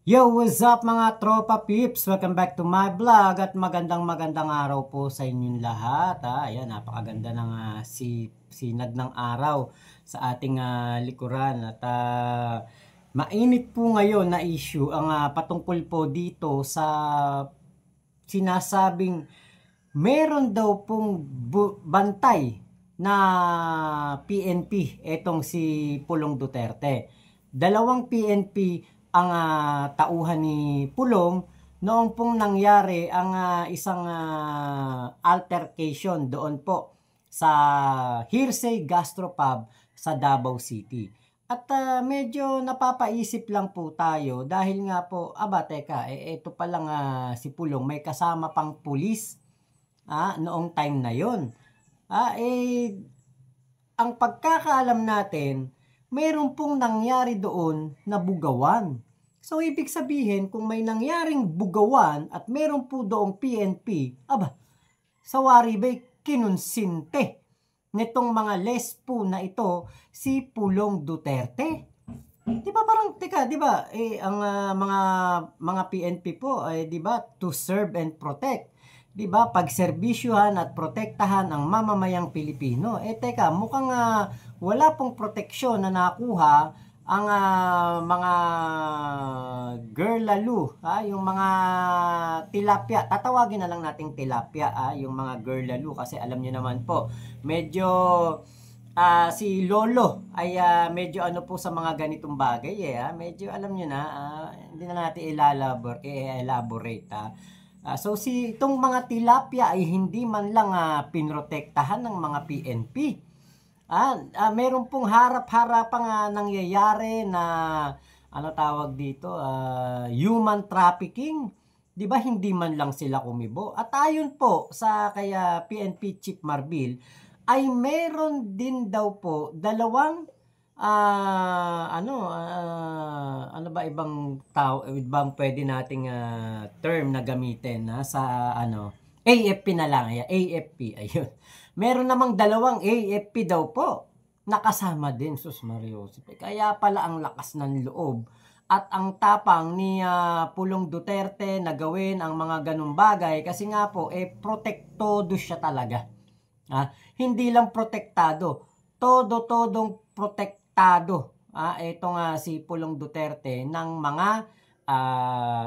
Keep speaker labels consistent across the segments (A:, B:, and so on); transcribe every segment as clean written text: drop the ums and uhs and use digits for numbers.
A: Yo, what's up mga tropa peeps? Welcome back to my vlog at magandang araw po sa inyong lahat. Ayan, napakaganda ng sinag ng araw sa ating likuran. At mainit po ngayon na issue ang patungkol po dito sa sinasabing meron daw pong bantay na PNP etong si Pulong Duterte. Dalawang PNP ang tauhan ni Pulong noong pong nangyari ang isang altercation doon po sa Hearsay Gastropub sa Davao City. At medyo napapaisip lang po tayo dahil nga po, teka, ito pa lang si Pulong may kasama pang pulis noong time na yon. Ang pagkakaalam natin, mayroon pong nangyari doon na bugawan. So, ibig sabihin, kung may nangyaring bugawan at mayroon po doong PNP, sa wari ba'y kinunsinte nitong mga lespo na ito si Pulong Duterte? Di ba parang, teka, di ba, ang mga PNP po, di ba, to serve and protect. Di ba, pagserbisyuhan at protektahan ang mamamayang Pilipino. Teka, mukhang wala pong proteksyon na nakuha ang mga girlalu, yung mga tilapia. Tatawagin na lang nating tilapia, yung mga girlalu kasi alam niyo naman po, medyo si Lolo ay medyo ano po sa mga ganitong bagay medyo alam niyo na, hindi na natin elaborate. So itong mga tilapia ay hindi man lang pinrotektahan ng mga PNP. Meron pong harap-harapang nangyayari na ano tawag dito, human trafficking. 'Di ba hindi man lang sila kumibo? At ayon po sa kaya PNP Chief Marbil ay meron din daw po dalawang ano ba ibang pwede nating term na gamitin sa AFP na lang, AFP, ayun. Meron namang dalawang AFP daw po nakasama din, sus Mariosip. Kaya pala ang lakas ng loob at ang tapang ni Pulong Duterte na gawin ang mga ganung bagay kasi nga po protektado siya talaga. Hindi lang protektado, todong protektado itong si Pulong Duterte ng mga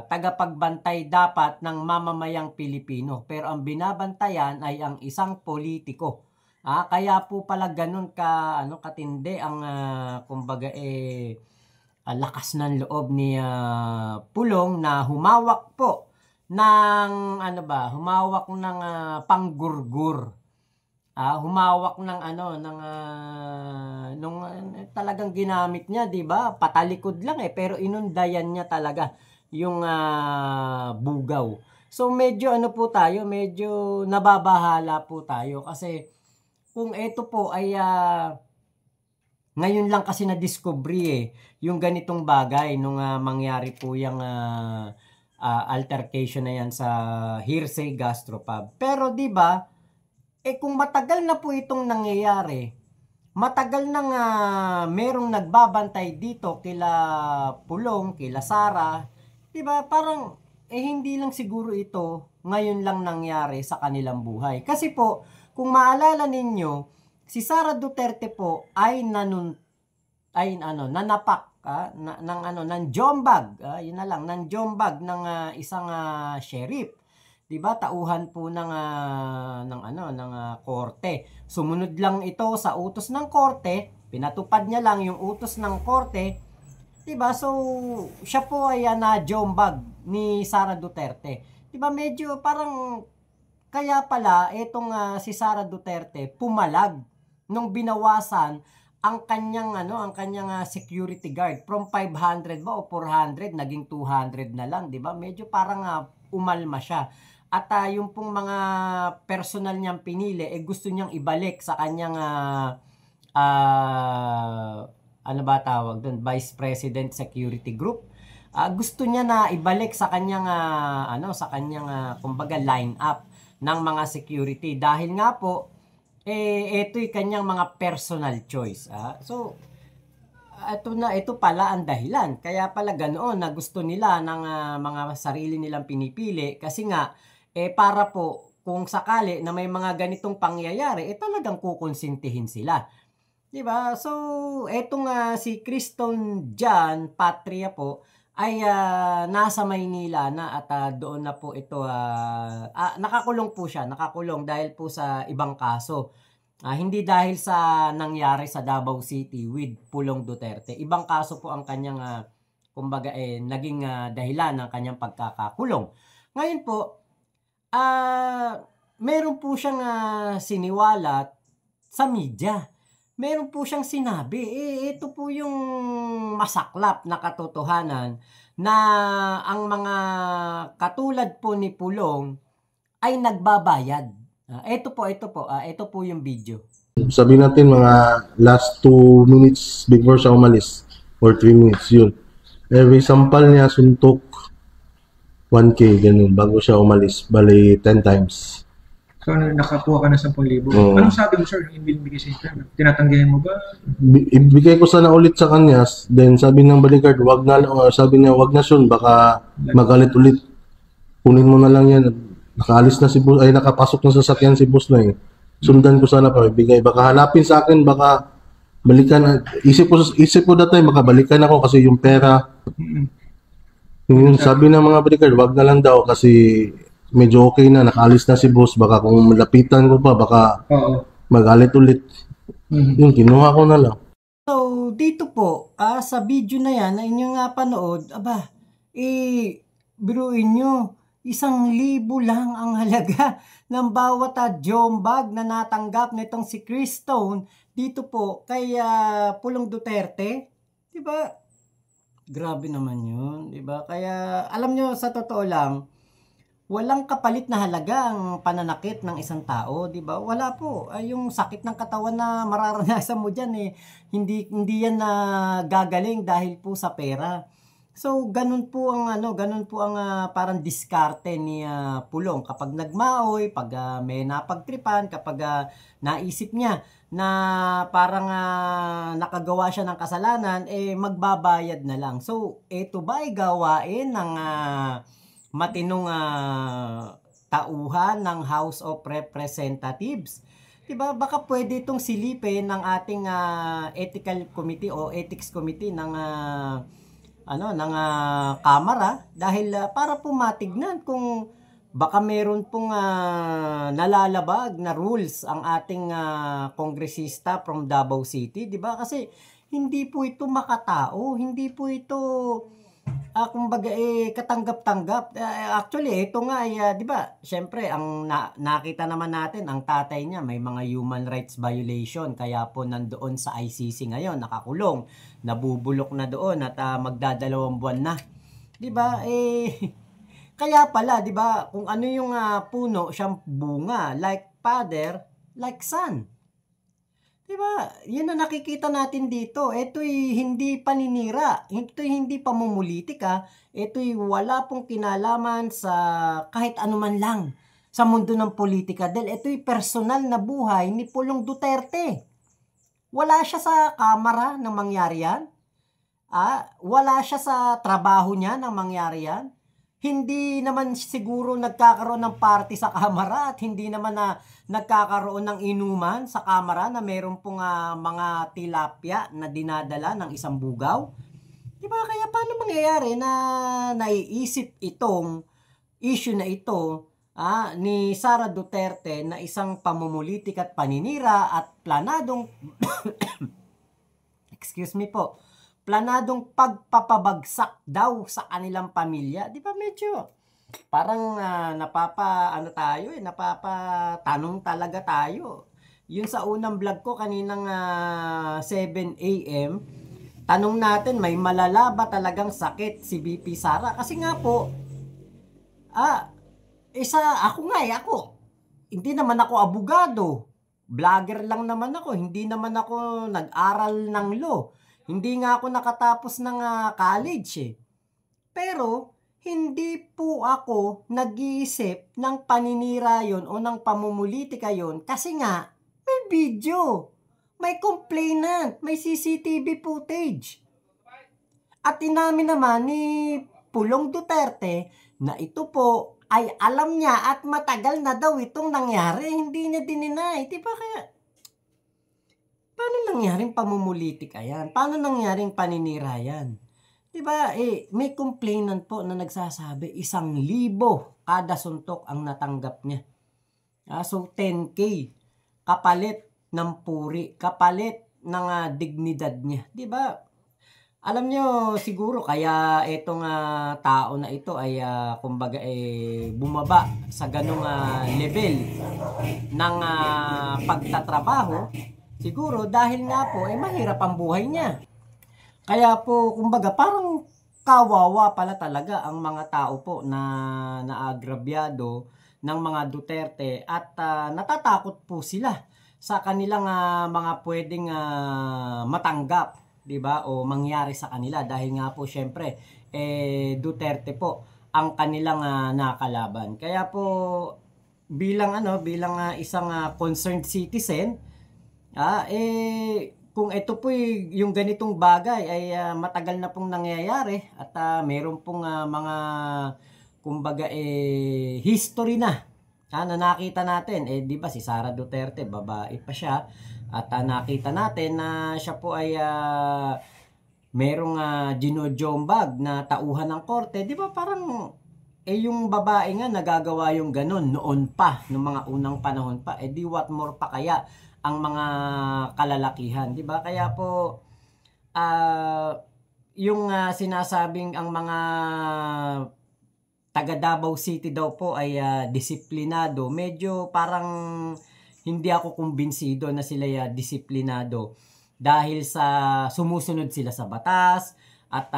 A: tagapagbantay dapat ng mamamayang Pilipino. Pero ang binabantayan ay ang isang politiko. Kaya po pala ganun katindi ang kumbaga lakas ng loob ni Pulong na humawak po ng humawak ng panggurgur. Humawak ng nung talagang ginamit niya, 'di ba? Patalikod lang pero inundayan niya talaga yung bugaw. So medyo po tayo, medyo nababahala po tayo kasi kung ito po ay ngayon lang kasi na-discovery yung ganitong bagay nung mangyari po yung altercation na yan sa Hearsay Gastropub. Pero 'di ba? Kung matagal na po itong nangyayari, matagal nang merong nagbabantay dito kila Pulong, kila Sara, 'di ba? Parang hindi lang siguro ito ngayon lang nangyari sa kanilang buhay. Kasi po, kung maalala ninyo, si Sara Duterte po ay nanapak ng jombag, yun na lang, ng jombag ng isang sheriff. 'Di ba? Tauhan po ng korte. Sumunod lang ito sa utos ng korte, pinatupad niya lang yung utos ng korte. 'Di ba? So siya po ay na-jombag ni Sara Duterte. 'Di ba? Medyo parang kaya pala itong si Sara Duterte pumalag nung binawasan ang kanyang security guard from 500 ba o 400 naging 200 na lang, 'di ba? Medyo parang umalma siya. At yung pong mga personal niyang pinili, gusto niyang ibalik sa kanyang, tawag doon? Vice President Security Group. Gusto niya na ibalik sa kanyang, kumbaga line up ng mga security. Dahil nga po, ito'y kanyang mga personal choice. So, ito pala ang dahilan. Kaya pala ganoon na gusto nila ng mga sarili nilang pinipili kasi nga para po kung sakali na may mga ganitong pangyayari, talagang kukonsintihin sila. 'Di ba? So, etong si Criston John Patria po ay nasa Maynila na at doon na po ito nakakulong po siya, nakakulong dahil po sa ibang kaso. Hindi dahil sa nangyari sa Davao City with Pulong Duterte. Ibang kaso po ang kanyang kumbaga naging dahilan ng kanyang pagkakakulong. Ngayon po, meron po siyang siniwalat sa media. Meron po siyang sinabi, ito po yung masaklap na katotohanan na ang mga katulad po ni Pulong ay nagbabayad. Ito po yung video.
B: Sabi natin mga last 2 minutes before siya umalis or 3 minutes yun. Every sampal niya suntok 1K ganun bago siya umalis. Bali 10 times.
C: So nakakuha ka na 10,000. Anong sabi mo sir? Ibigay sa inyo? Tinatanggihan mo ba?
B: Ibigay ko sana ulit sa kanya. Then sabi ng bodyguard, sabi niya wag na Sean, baka magalit ulit. Kunin mo na lang yan. Nakaalis na si boss, ay nakapasok na sa sasakyan si boss na eh. Sundan ko sana pa bigay. Baka hanapin sa akin, baka balikan. Isip ko that time, baka balikan ako kasi yung pera. Yung sabi ng mga bodyguard, wag na lang daw kasi medyo okay na, nakaalis na si boss. Baka kung malapitan ko pa, baka magalit ulit. Yung kinuha ko na lang.
A: So, dito po, sa video na yan, na inyong panood, biruin nyo, 1,000 lang ang halaga ng bawat jombag na natanggap nitong si Criston dito po kay Pulong Duterte. 'Di ba? Grabe naman 'yun, 'di ba? Kaya alam nyo, sa totoo lang, walang kapalit na halaga ang pananakit ng isang tao, 'di ba? Wala po. Yung sakit ng katawan na mararanasan mo diyan hindi yan na gagaling dahil po sa pera. So, ganun po ang parang diskarte ni Pulong kapag nagmaoy, pag may napagtripan, kapag naisip niya na parang nakagawa siya ng kasalanan, magbabayad na lang. So, ito ba ay gawain ng matinong tauhan ng House of Representatives? Diba? Baka pwede itong silipin ng ating ethical committee o ethics committee ng kamara dahil para po matignan kung baka meron pong nalalabag na rules ang ating kongresista from Davao City, 'di ba? Kasi hindi po ito makatao, hindi po ito kumbaga katanggap-tanggap. Actually, ito nga ay 'di ba? Syempre, ang nakita naman natin ang tatay niya may mga human rights violation kaya po nandoon sa ICC ngayon, nakakulong, nabubulok na doon at magdadalawang buwan na. 'Di ba? Kaya pala, 'di ba, kung ano yung puno, siyang bunga, like father, like son. 'Di ba? Yan ang nakikita natin dito. Ito'y hindi paninira. Ito'y hindi pamumulitika. Ito'y wala pong kinalaman sa kahit anuman lang sa mundo ng politika. Dahil ito'y personal na buhay ni Pulong Duterte. Wala siya sa kamara nang mangyari yan. Wala siya sa trabaho niya nang mangyari yan. Hindi naman siguro nagkakaroon ng party sa kamara at hindi naman nagkakaroon ng inuman sa kamara na meron pong mga tilapia na dinadala ng isang bugaw. Diba? Kaya paano mangyayari na naiisip itong issue na ito ni Sara Duterte na isang pamumulitik at paninira at planadong excuse me po, planadong pagpapabagsak daw sa kanilang pamilya. Di ba medyo parang napapatanong talaga tayo. Yun sa unang vlog ko kaninang 7 AM, tanong natin, may malala ba talagang sakit si VP Sara? Kasi nga po, ako, hindi naman ako abogado. Vlogger lang naman ako, hindi naman ako nag-aral ng law. Hindi nga ako nakatapos ng college Pero, hindi po ako nag-iisip ng paninira yon o ng pamumulitika yon kasi nga, may video. May complainant, may CCTV footage. At inamin naman ni Pulong Duterte na ito po ay alam niya at matagal na daw itong nangyari. Hindi niya dininay. Diba kaya, paano nangyaring pamumulitik ayan? Paano nangyaring paninira yan? Diba, may complainant po na nagsasabi 1,000 kada suntok ang natanggap niya. So, 10K kapalit ng puri, kapalit ng dignidad niya. Diba? Alam nyo, siguro kaya itong tao na ito ay kumbaga bumaba sa ganung level ng pagtatrabaho. Siguro dahil nga po mahirap ang buhay niya. Kaya po kumbaga parang kawawa pala talaga ang mga tao po na naagrabyado ng mga Duterte at natatakot po sila sa kanilang mga pwedeng matanggap, 'di ba? O mangyari sa kanila dahil nga po syempre Duterte po ang kanilang nakalaban. Kaya po bilang isang concerned citizen, kung ito po yung ganitong bagay ay matagal na pong nangyayari at meron pong mga kumbaga history na na nakita natin, di ba si Sara Duterte, babae pa siya, at nakita natin na siya po ay merong ginojombag na tauhan ng korte, di ba parang yung babae nga nagagawa yung ganun noon pa, noong mga unang panahon pa, di what more pa kaya ang mga kalalakihan, di ba? Kaya po yung sinasabing ang mga taga Davao City daw po ay disiplinado, medyo parang hindi ako kumbinsido na sila disiplinado dahil sa sumusunod sila sa batas at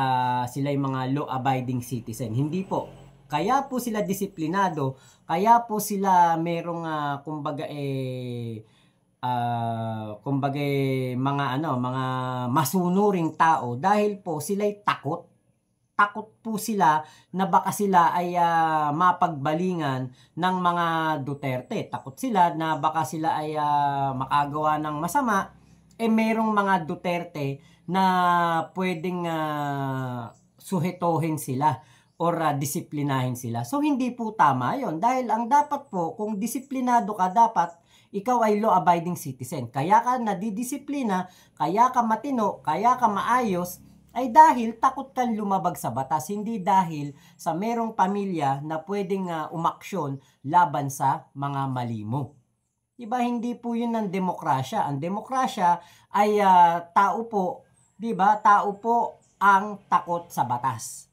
A: sila yung mga law-abiding citizen. Hindi po. Kaya po sila disiplinado, kaya po sila merong kumbaga mga masunuring tao dahil po sila'y takot. Takot po sila na baka sila ay mapagbalingan ng mga Duterte. Takot sila na baka sila ay makagawa ng masama. Merong mga Duterte na pwedeng suhetohin sila or disiplinahin sila. So hindi po tama yon dahil ang dapat po, kung disiplinado ka, dapat ikaw ay law-abiding citizen. Kaya ka nadidisiplina, kaya ka matino, kaya ka maayos, ay dahil takot kang lumabag sa batas, hindi dahil sa merong pamilya na pwedeng umaksyon laban sa mga mali mo. Diba, hindi po yun ang demokrasya. Ang demokrasya ay tao po, diba, tao po ang takot sa batas.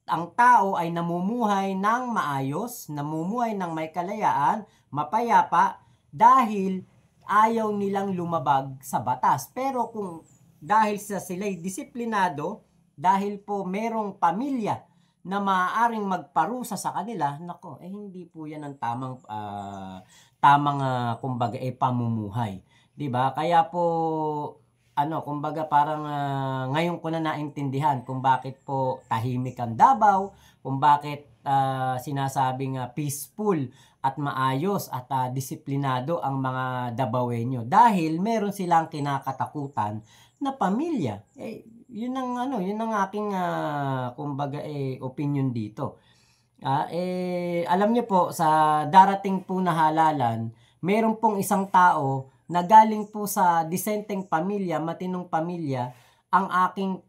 A: Ang tao ay namumuhay ng maayos, namumuhay ng may kalayaan, mapayapa, dahil ayaw nilang lumabag sa batas. Pero kung dahil sila'y disiplinado, dahil po merong pamilya na maaaring magparusa sa kanila, nako, hindi po yan ang tamang kumbaga pamumuhay. 'Di ba? Kaya po kumbaga parang ngayon ko na naintindihan kung bakit po tahimik ang Davao, kung bakit sinasabing peaceful at maayos at disiplinado ang mga Davaoenyo, dahil meron silang kinakatakutan na pamilya. Yun ang aking kumbaga opinion dito. Alam niyo po, sa darating po na halalan, meron pong isang tao na galing po sa disenteng pamilya, matinong pamilya, ang aking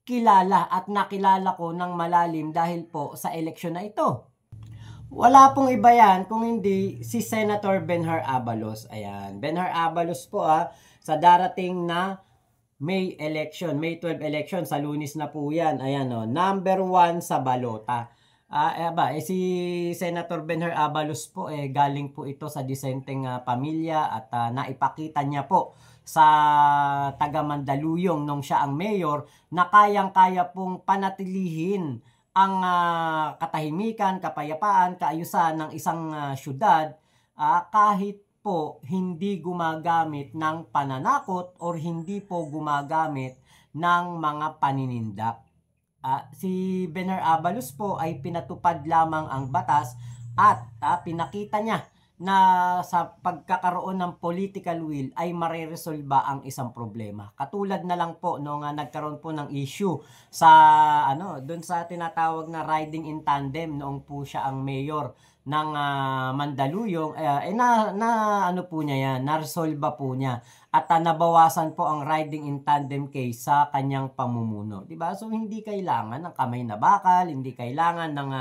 A: kilala at nakilala ko ng malalim dahil po sa eleksyon na ito. Wala pong iba yan kung hindi si Senator Benhur Abalos. Ayan, Benhur Abalos po sa darating na May 12 election, sa Lunes na po yan. Ayan number 1 sa balota. Si Senator Benhur Abalos po galing po ito sa disenteng pamilya at naipakita niya po sa taga Mandaluyong nung siya ang mayor na kayang-kaya pong panatilihin ang katahimikan, kapayapaan, kaayusan ng isang syudad kahit po hindi gumagamit ng pananakot or hindi po gumagamit ng mga paninindak. Si Benhur Abalos po ay pinatupad lamang ang batas at pinakita niya na sa pagkakaroon ng political will ay mareresolba ang isang problema. Katulad na lang po nung nagkaroon po ng issue sa doon sa tinatawag na riding in tandem noong po siya ang mayor ng Mandaluyong, ano po niya yan, naresolba po niya at nabawasan po ang riding in tandem case sa kanyang pamumuno, di ba? So hindi kailangan ng kamay na bakal, hindi kailangan ng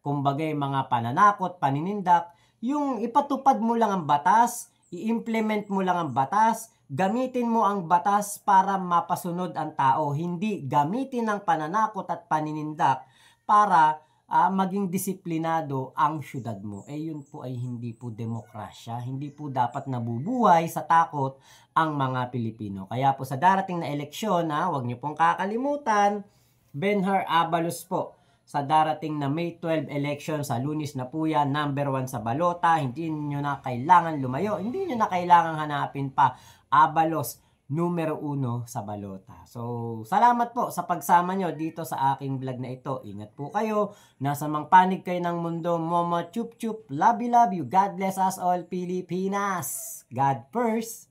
A: kumbaga mga pananakot, paninindak. Yung ipatupad mo lang ang batas, i-implement mo lang ang batas, gamitin mo ang batas para mapasunod ang tao, hindi gamitin ang pananakot at paninindak para maging disiplinado ang syudad mo. Yun po ay hindi po demokrasya, hindi po dapat nabubuhay sa takot ang mga Pilipino. Kaya po sa darating na eleksyon, huwag niyo pong kakalimutan, Benhur Abalos po, sa darating na May 12 election sa Lunes na po yan, number 1 sa balota, hindi nyo na kailangan lumayo, hindi nyo na kailangan hanapin pa, Abalos, numero 1 sa balota. So, salamat po sa pagsama nyo dito sa aking vlog na ito. Ingat po kayo, nasa mang panig kayo ng mundo, Momo Chup Chup, love you, God bless us all, Pilipinas, God first.